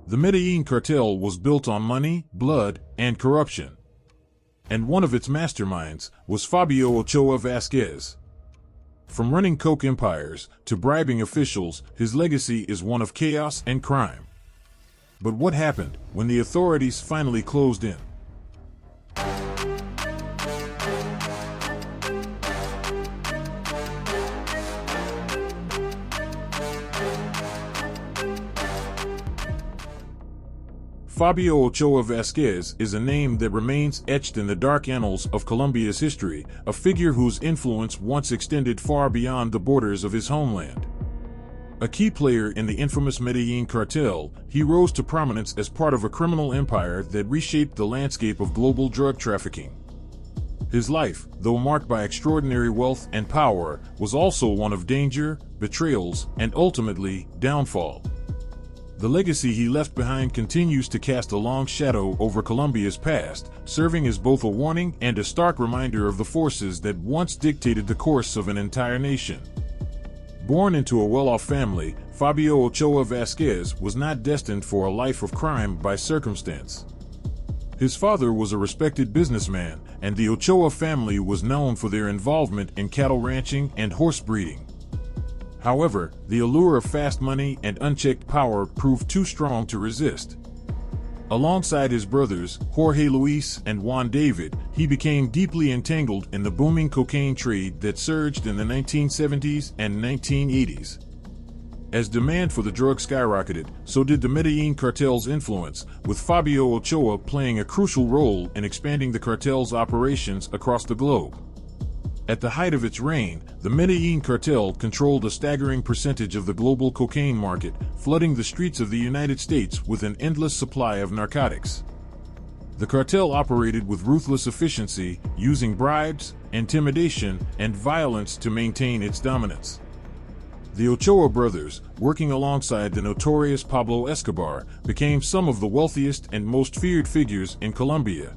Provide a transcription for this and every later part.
The Medellin Cartel was built on money, blood, and corruption. And one of its masterminds was Fabio Ochoa Vásquez. From running coke empires to bribing officials, his legacy is one of chaos and crime. But what happened when the authorities finally closed in? Fabio Ochoa Vásquez is a name that remains etched in the dark annals of Colombia's history, a figure whose influence once extended far beyond the borders of his homeland. A key player in the infamous Medellin Cartel, he rose to prominence as part of a criminal empire that reshaped the landscape of global drug trafficking. His life, though marked by extraordinary wealth and power, was also one of danger, betrayals, and ultimately, downfall. The legacy he left behind continues to cast a long shadow over Colombia's past, serving as both a warning and a stark reminder of the forces that once dictated the course of an entire nation. Born into a well-off family, Fabio Ochoa Vásquez was not destined for a life of crime by circumstance. His father was a respected businessman, and the Ochoa family was known for their involvement in cattle ranching and horse breeding. However, the allure of fast money and unchecked power proved too strong to resist. Alongside his brothers, Jorge Luis and Juan David, he became deeply entangled in the booming cocaine trade that surged in the 1970s and 1980s. As demand for the drug skyrocketed, so did the Medellin Cartel's influence, with Fabio Ochoa playing a crucial role in expanding the cartel's operations across the globe. At the height of its reign, the Medellin Cartel controlled a staggering percentage of the global cocaine market, flooding the streets of the United States with an endless supply of narcotics. The cartel operated with ruthless efficiency, using bribes, intimidation, and violence to maintain its dominance. The Ochoa brothers, working alongside the notorious Pablo Escobar, became some of the wealthiest and most feared figures in Colombia.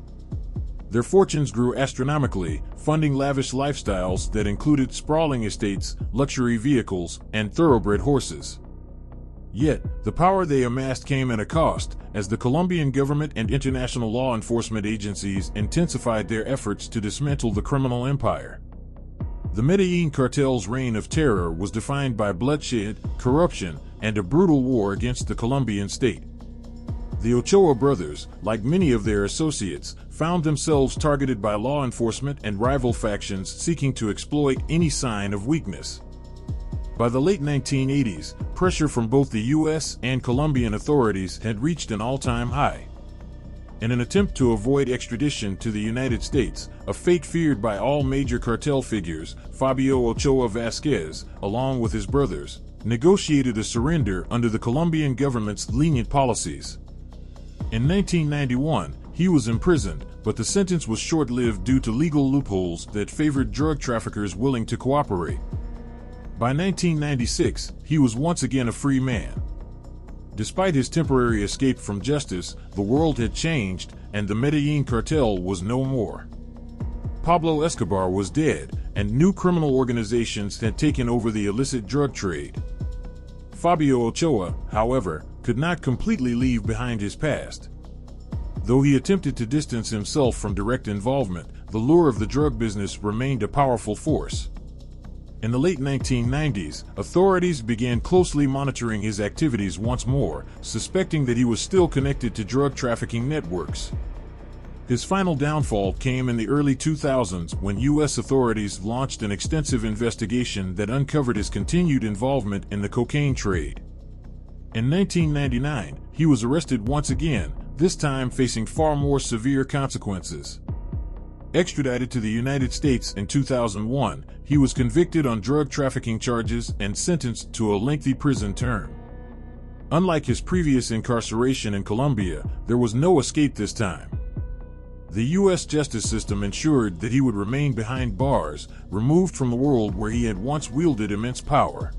Their fortunes grew astronomically, funding lavish lifestyles that included sprawling estates, luxury vehicles, and thoroughbred horses. Yet, the power they amassed came at a cost, as the Colombian government and international law enforcement agencies intensified their efforts to dismantle the criminal empire. The Medellin Cartel's reign of terror was defined by bloodshed, corruption, and a brutal war against the Colombian state. The Ochoa brothers, like many of their associates, found themselves targeted by law enforcement and rival factions seeking to exploit any sign of weakness. By the late 1980s, pressure from both the U.S. and Colombian authorities had reached an all-time high. In an attempt to avoid extradition to the United States, a fate feared by all major cartel figures, Fabio Ochoa Vásquez, along with his brothers, negotiated a surrender under the Colombian government's lenient policies. In 1991, he was imprisoned, but the sentence was short-lived due to legal loopholes that favored drug traffickers willing to cooperate. By 1996, he was once again a free man. Despite his temporary escape from justice, the world had changed, and the Medellin Cartel was no more. Pablo Escobar was dead, and new criminal organizations had taken over the illicit drug trade. Fabio Ochoa, however, could not completely leave behind his past. Though he attempted to distance himself from direct involvement, the lure of the drug business remained a powerful force. In the late 1990s, authorities began closely monitoring his activities once more, suspecting that he was still connected to drug trafficking networks. His final downfall came in the early 2000s when U.S. authorities launched an extensive investigation that uncovered his continued involvement in the cocaine trade. In 1999, he was arrested once again, this time facing far more severe consequences. Extradited to the United States in 2001, he was convicted on drug trafficking charges and sentenced to a lengthy prison term. Unlike his previous incarceration in Colombia, there was no escape this time. The U.S. justice system ensured that he would remain behind bars, removed from the world where he had once wielded immense power.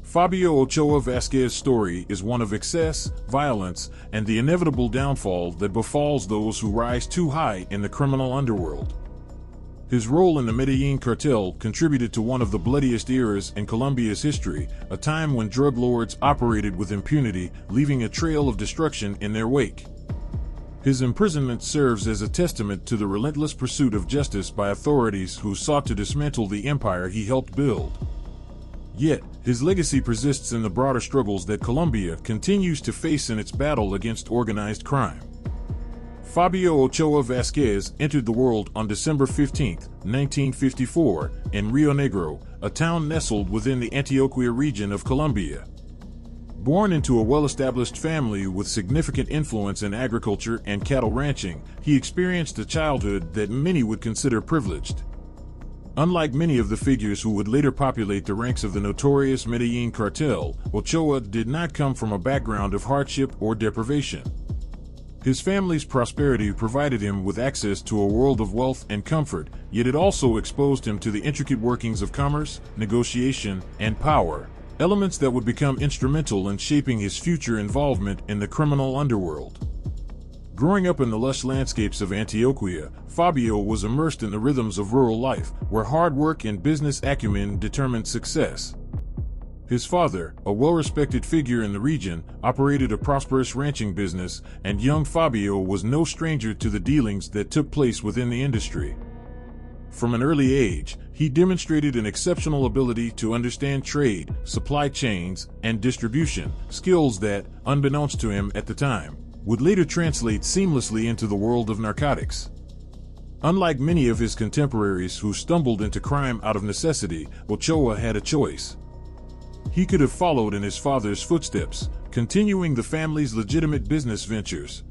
Fabio Ochoa Vásquez's story is one of excess, violence, and the inevitable downfall that befalls those who rise too high in the criminal underworld. His role in the Medellín Cartel contributed to one of the bloodiest eras in Colombia's history, a time when drug lords operated with impunity, leaving a trail of destruction in their wake. His imprisonment serves as a testament to the relentless pursuit of justice by authorities who sought to dismantle the empire he helped build. Yet, his legacy persists in the broader struggles that Colombia continues to face in its battle against organized crime. Fabio Ochoa Vásquez entered the world on December 15, 1954, in Rio Negro, a town nestled within the Antioquia region of Colombia. Born into a well-established family with significant influence in agriculture and cattle ranching, he experienced a childhood that many would consider privileged. Unlike many of the figures who would later populate the ranks of the notorious Medellín Cartel, Ochoa did not come from a background of hardship or deprivation. His family's prosperity provided him with access to a world of wealth and comfort, yet it also exposed him to the intricate workings of commerce, negotiation, and power, elements that would become instrumental in shaping his future involvement in the criminal underworld. Growing up in the lush landscapes of Antioquia, Fabio was immersed in the rhythms of rural life, where hard work and business acumen determined success. His father, a well-respected figure in the region, operated a prosperous ranching business, and young Fabio was no stranger to the dealings that took place within the industry. From an early age, he demonstrated an exceptional ability to understand trade, supply chains, and distribution, skills that, unbeknownst to him at the time, would later translate seamlessly into the world of narcotics. Unlike many of his contemporaries who stumbled into crime out of necessity, Ochoa had a choice. He could have followed in his father's footsteps, continuing the family's legitimate business ventures.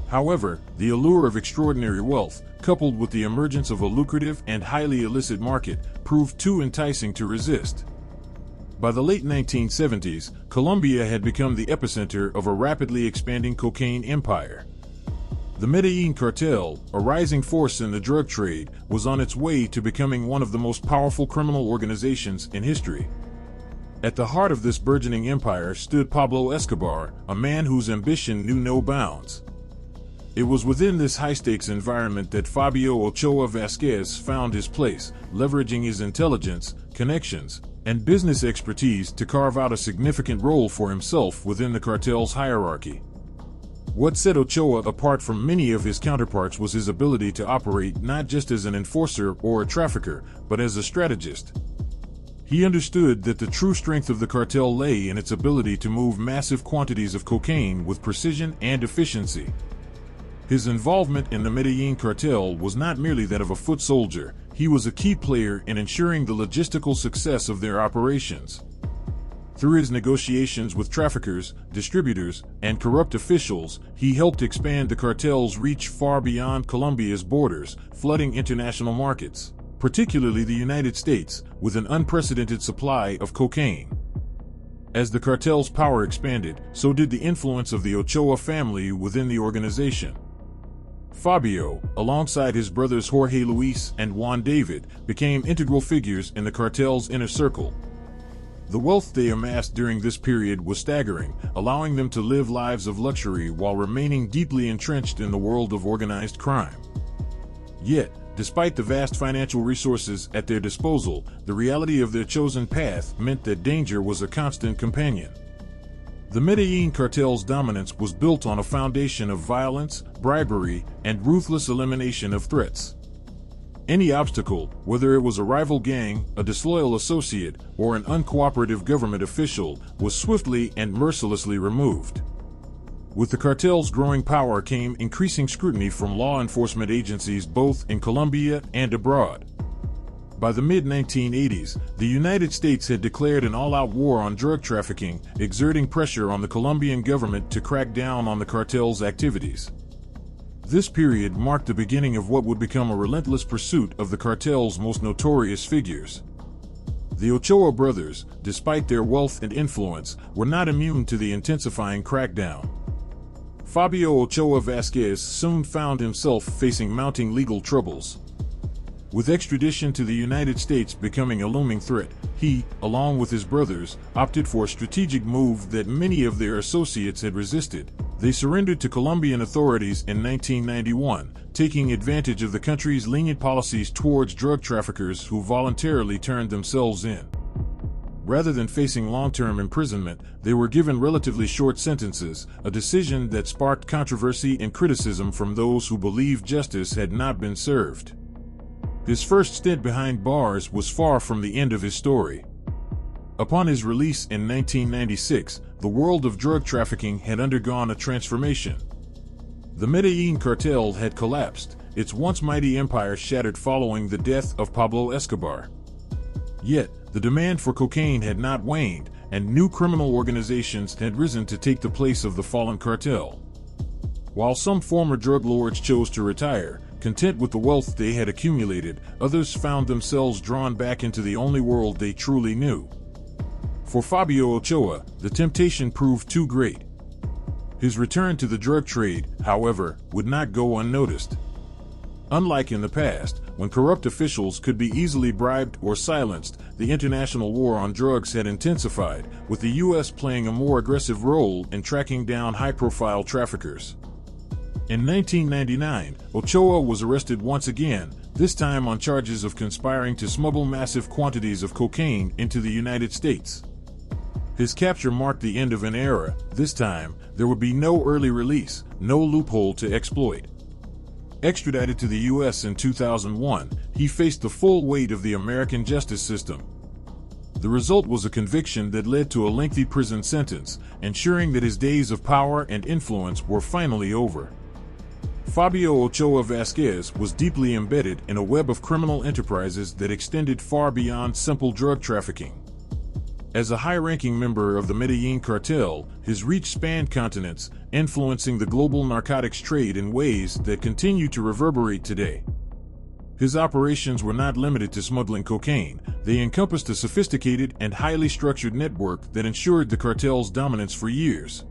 However, the allure of extraordinary wealth, coupled with the emergence of a lucrative and highly illicit market, proved too enticing to resist. By the late 1970s, Colombia had become the epicenter of a rapidly expanding cocaine empire. The Medellín Cartel, a rising force in the drug trade, was on its way to becoming one of the most powerful criminal organizations in history. At the heart of this burgeoning empire stood Pablo Escobar, a man whose ambition knew no bounds. It was within this high-stakes environment that Fabio Ochoa Vásquez found his place, leveraging his intelligence, connections, and business expertise to carve out a significant role for himself within the cartel's hierarchy. What set Ochoa apart from many of his counterparts was his ability to operate not just as an enforcer or a trafficker, but as a strategist. He understood that the true strength of the cartel lay in its ability to move massive quantities of cocaine with precision and efficiency. His involvement in the Medellín Cartel was not merely that of a foot soldier, he was a key player in ensuring the logistical success of their operations. Through his negotiations with traffickers, distributors, and corrupt officials, he helped expand the cartel's reach far beyond Colombia's borders, flooding international markets, particularly the United States, with an unprecedented supply of cocaine. As the cartel's power expanded, so did the influence of the Ochoa family within the organization. Fabio, alongside his brothers Jorge Luis and Juan David, became integral figures in the cartel's inner circle. The wealth they amassed during this period was staggering, allowing them to live lives of luxury while remaining deeply entrenched in the world of organized crime. Yet, despite the vast financial resources at their disposal, the reality of their chosen path meant that danger was a constant companion. The Medellín Cartel's dominance was built on a foundation of violence, bribery, and ruthless elimination of threats. Any obstacle, whether it was a rival gang, a disloyal associate, or an uncooperative government official, was swiftly and mercilessly removed. With the cartel's growing power came increasing scrutiny from law enforcement agencies both in Colombia and abroad. By the mid-1980s, the United States had declared an all-out war on drug trafficking, exerting pressure on the Colombian government to crack down on the cartel's activities. This period marked the beginning of what would become a relentless pursuit of the cartel's most notorious figures. The Ochoa brothers, despite their wealth and influence, were not immune to the intensifying crackdown. Fabio Ochoa Vásquez soon found himself facing mounting legal troubles. With extradition to the United States becoming a looming threat, he, along with his brothers, opted for a strategic move that many of their associates had resisted. They surrendered to Colombian authorities in 1991, taking advantage of the country's lenient policies towards drug traffickers who voluntarily turned themselves in. Rather than facing long-term imprisonment, they were given relatively short sentences, a decision that sparked controversy and criticism from those who believed justice had not been served. His first stint behind bars was far from the end of his story. Upon his release in 1996, the world of drug trafficking had undergone a transformation. The Medellin Cartel had collapsed, its once mighty empire shattered following the death of Pablo Escobar. Yet, the demand for cocaine had not waned, and new criminal organizations had risen to take the place of the fallen cartel. While some former drug lords chose to retire, content with the wealth they had accumulated, others found themselves drawn back into the only world they truly knew. For Fabio Ochoa, the temptation proved too great. His return to the drug trade, however, would not go unnoticed. Unlike in the past, when corrupt officials could be easily bribed or silenced, the international war on drugs had intensified, with the U.S. playing a more aggressive role in tracking down high-profile traffickers. In 1999, Ochoa was arrested once again, this time on charges of conspiring to smuggle massive quantities of cocaine into the United States. His capture marked the end of an era. This time, there would be no early release, no loophole to exploit. Extradited to the U.S. in 2001, he faced the full weight of the American justice system. The result was a conviction that led to a lengthy prison sentence, ensuring that his days of power and influence were finally over. Fabio Ochoa Vásquez was deeply embedded in a web of criminal enterprises that extended far beyond simple drug trafficking. As a high-ranking member of the Medellin Cartel, his reach spanned continents, influencing the global narcotics trade in ways that continue to reverberate today. His operations were not limited to smuggling cocaine. They encompassed a sophisticated and highly structured network that ensured the cartel's dominance for years.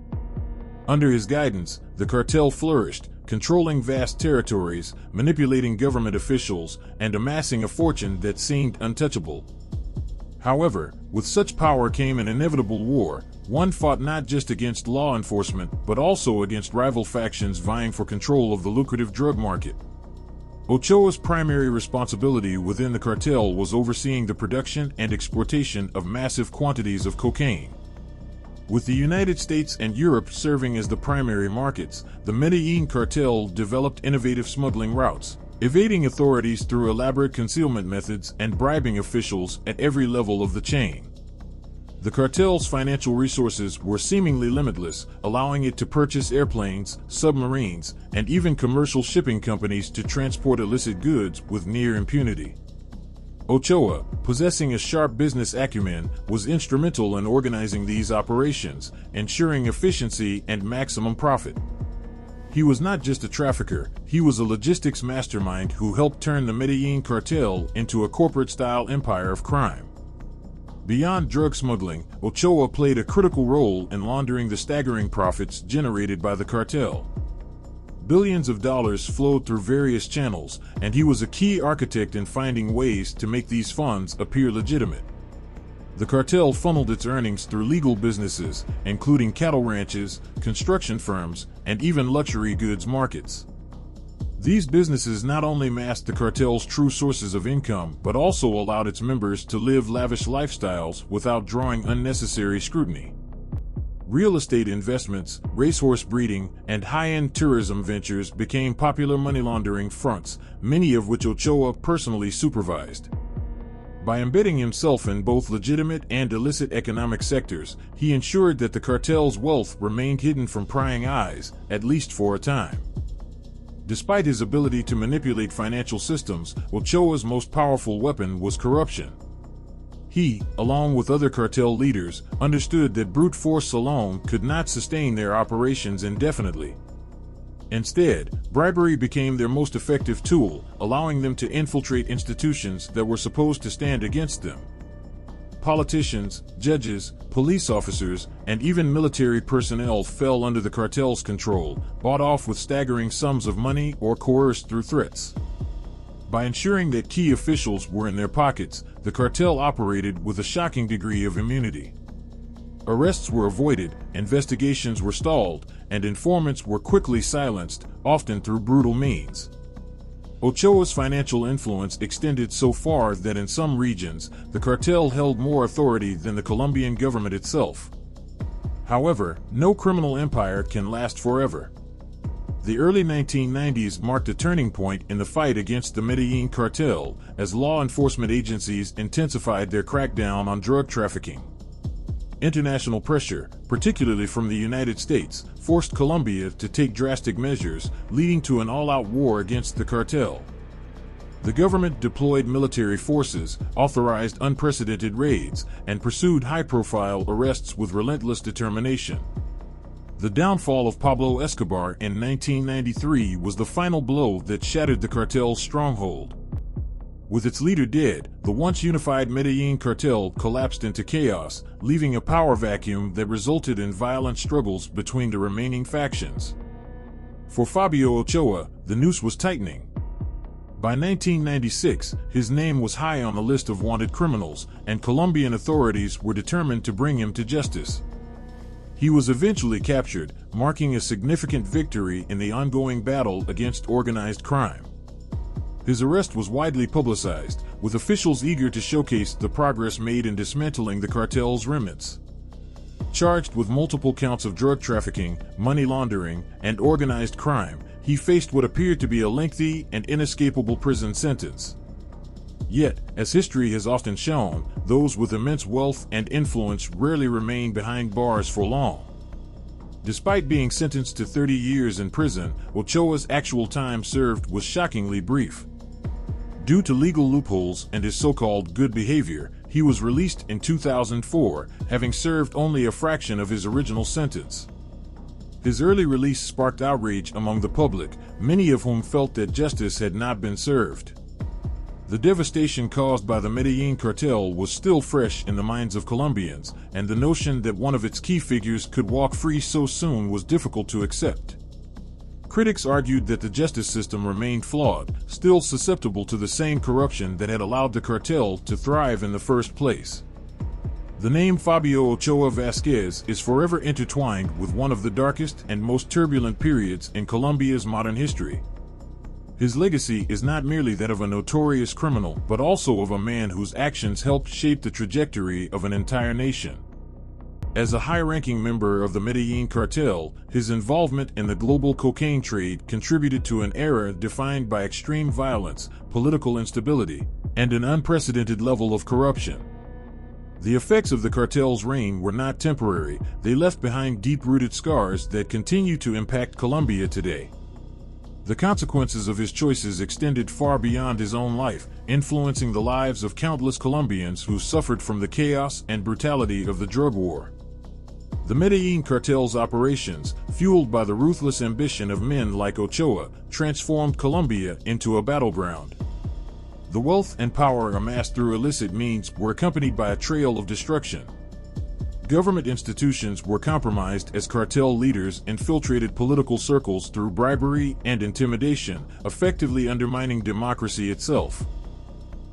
Under his guidance, the cartel flourished, controlling vast territories, manipulating government officials, and amassing a fortune that seemed untouchable. However, with such power came an inevitable war, one fought not just against law enforcement, but also against rival factions vying for control of the lucrative drug market. Ochoa's primary responsibility within the cartel was overseeing the production and exportation of massive quantities of cocaine. With the United States and Europe serving as the primary markets, the Medellin Cartel developed innovative smuggling routes, evading authorities through elaborate concealment methods and bribing officials at every level of the chain. The cartel's financial resources were seemingly limitless, allowing it to purchase airplanes, submarines, and even commercial shipping companies to transport illicit goods with near impunity. Ochoa, possessing a sharp business acumen, was instrumental in organizing these operations, ensuring efficiency and maximum profit. He was not just a trafficker, he was a logistics mastermind who helped turn the Medellin Cartel into a corporate-style empire of crime. Beyond drug smuggling, Ochoa played a critical role in laundering the staggering profits generated by the cartel. Billions of dollars flowed through various channels, and he was a key architect in finding ways to make these funds appear legitimate. The cartel funneled its earnings through legal businesses, including cattle ranches, construction firms, and even luxury goods markets. These businesses not only masked the cartel's true sources of income, but also allowed its members to live lavish lifestyles without drawing unnecessary scrutiny. Real estate investments, racehorse breeding, and high-end tourism ventures became popular money laundering fronts, many of which Ochoa personally supervised. By embedding himself in both legitimate and illicit economic sectors, he ensured that the cartel's wealth remained hidden from prying eyes, at least for a time. Despite his ability to manipulate financial systems, Ochoa's most powerful weapon was corruption. He, along with other cartel leaders, understood that brute force alone could not sustain their operations indefinitely. Instead, bribery became their most effective tool, allowing them to infiltrate institutions that were supposed to stand against them. Politicians, judges, police officers, and even military personnel fell under the cartel's control, bought off with staggering sums of money or coerced through threats. By ensuring that key officials were in their pockets, the cartel operated with a shocking degree of immunity. Arrests were avoided, investigations were stalled, and informants were quickly silenced, often through brutal means. Ochoa's financial influence extended so far that in some regions, the cartel held more authority than the Colombian government itself. However, no criminal empire can last forever. The early 1990s marked a turning point in the fight against the Medellín Cartel, as law enforcement agencies intensified their crackdown on drug trafficking. International pressure, particularly from the United States, forced Colombia to take drastic measures, leading to an all-out war against the cartel. The government deployed military forces, authorized unprecedented raids, and pursued high-profile arrests with relentless determination. The downfall of Pablo Escobar in 1993 was the final blow that shattered the cartel's stronghold. With its leader dead, the once unified Medellín cartel collapsed into chaos, leaving a power vacuum that resulted in violent struggles between the remaining factions. For Fabio Ochoa, the noose was tightening. By 1996, his name was high on the list of wanted criminals, and Colombian authorities were determined to bring him to justice. He was eventually captured, marking a significant victory in the ongoing battle against organized crime. His arrest was widely publicized, with officials eager to showcase the progress made in dismantling the cartel's remnants. Charged with multiple counts of drug trafficking, money laundering, and organized crime, he faced what appeared to be a lengthy and inescapable prison sentence. Yet, as history has often shown, those with immense wealth and influence rarely remain behind bars for long. Despite being sentenced to 30 years in prison, Ochoa's actual time served was shockingly brief. Due to legal loopholes and his so-called good behavior, he was released in 2004, having served only a fraction of his original sentence. His early release sparked outrage among the public, many of whom felt that justice had not been served. The devastation caused by the Medellín cartel was still fresh in the minds of Colombians, and the notion that one of its key figures could walk free so soon was difficult to accept. Critics argued that the justice system remained flawed, still susceptible to the same corruption that had allowed the cartel to thrive in the first place. The name Fabio Ochoa Vásquez is forever intertwined with one of the darkest and most turbulent periods in Colombia's modern history. His legacy is not merely that of a notorious criminal, but also of a man whose actions helped shape the trajectory of an entire nation. As a high-ranking member of the Medellín cartel, his involvement in the global cocaine trade contributed to an era defined by extreme violence, political instability, and an unprecedented level of corruption. The effects of the cartel's reign were not temporary; they left behind deep-rooted scars that continue to impact Colombia today. The consequences of his choices extended far beyond his own life, influencing the lives of countless Colombians who suffered from the chaos and brutality of the drug war. The Medellín cartel's operations, fueled by the ruthless ambition of men like Ochoa, transformed Colombia into a battleground. The wealth and power amassed through illicit means were accompanied by a trail of destruction. Government institutions were compromised as cartel leaders infiltrated political circles through bribery and intimidation, effectively undermining democracy itself.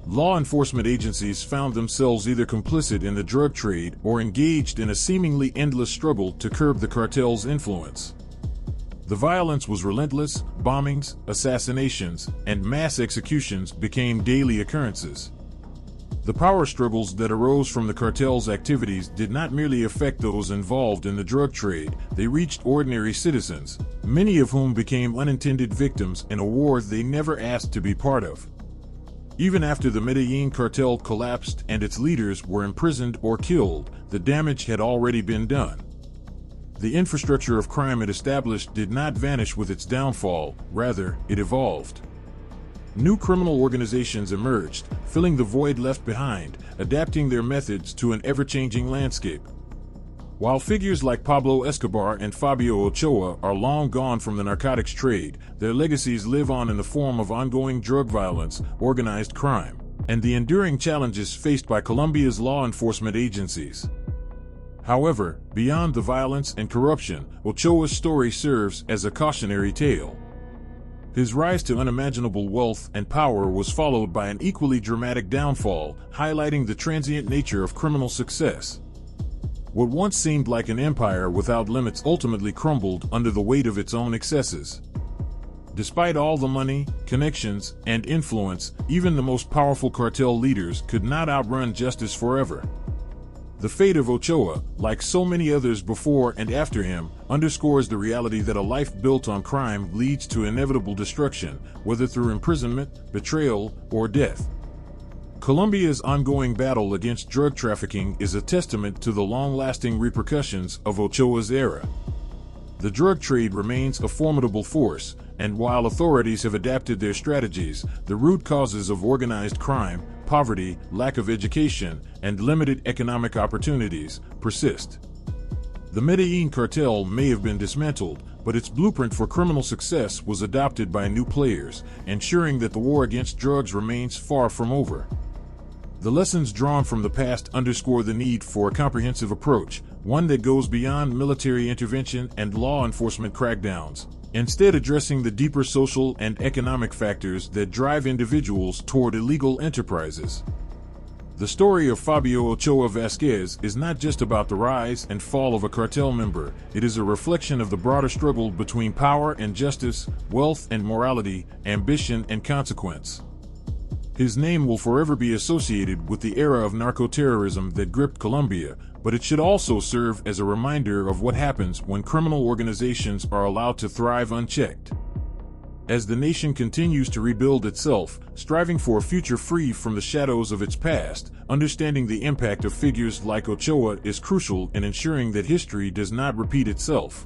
Law enforcement agencies found themselves either complicit in the drug trade or engaged in a seemingly endless struggle to curb the cartel's influence. The violence was relentless; bombings, assassinations, and mass executions became daily occurrences. The power struggles that arose from the cartel's activities did not merely affect those involved in the drug trade, they reached ordinary citizens, many of whom became unintended victims in a war they never asked to be part of. Even after the Medellín cartel collapsed and its leaders were imprisoned or killed, the damage had already been done. The infrastructure of crime it established did not vanish with its downfall, rather, it evolved. New criminal organizations emerged, filling the void left behind, adapting their methods to an ever-changing landscape. While figures like Pablo Escobar and Fabio Ochoa are long gone from the narcotics trade, their legacies live on in the form of ongoing drug violence, organized crime, and the enduring challenges faced by Colombia's law enforcement agencies. However, beyond the violence and corruption, Ochoa's story serves as a cautionary tale. His rise to unimaginable wealth and power was followed by an equally dramatic downfall, highlighting the transient nature of criminal success. What once seemed like an empire without limits ultimately crumbled under the weight of its own excesses. Despite all the money, connections, and influence, even the most powerful cartel leaders could not outrun justice forever. The fate of Ochoa, like so many others before and after him, underscores the reality that a life built on crime leads to inevitable destruction, whether through imprisonment, betrayal, or death. Colombia's ongoing battle against drug trafficking is a testament to the long-lasting repercussions of Ochoa's era. The drug trade remains a formidable force, and while authorities have adapted their strategies, the root causes of organized crime, poverty, lack of education, and limited economic opportunities persist. The Medellín Cartel may have been dismantled, but its blueprint for criminal success was adopted by new players, ensuring that the war against drugs remains far from over. The lessons drawn from the past underscore the need for a comprehensive approach, one that goes beyond military intervention and law enforcement crackdowns, instead addressing the deeper social and economic factors that drive individuals toward illegal enterprises. The story of Fabio Ochoa Vásquez is not just about the rise and fall of a cartel member, it is a reflection of the broader struggle between power and justice, wealth and morality, ambition and consequence. His name will forever be associated with the era of narco-terrorism that gripped Colombia, but it should also serve as a reminder of what happens when criminal organizations are allowed to thrive unchecked. As the nation continues to rebuild itself, striving for a future free from the shadows of its past, understanding the impact of figures like Ochoa is crucial in ensuring that history does not repeat itself.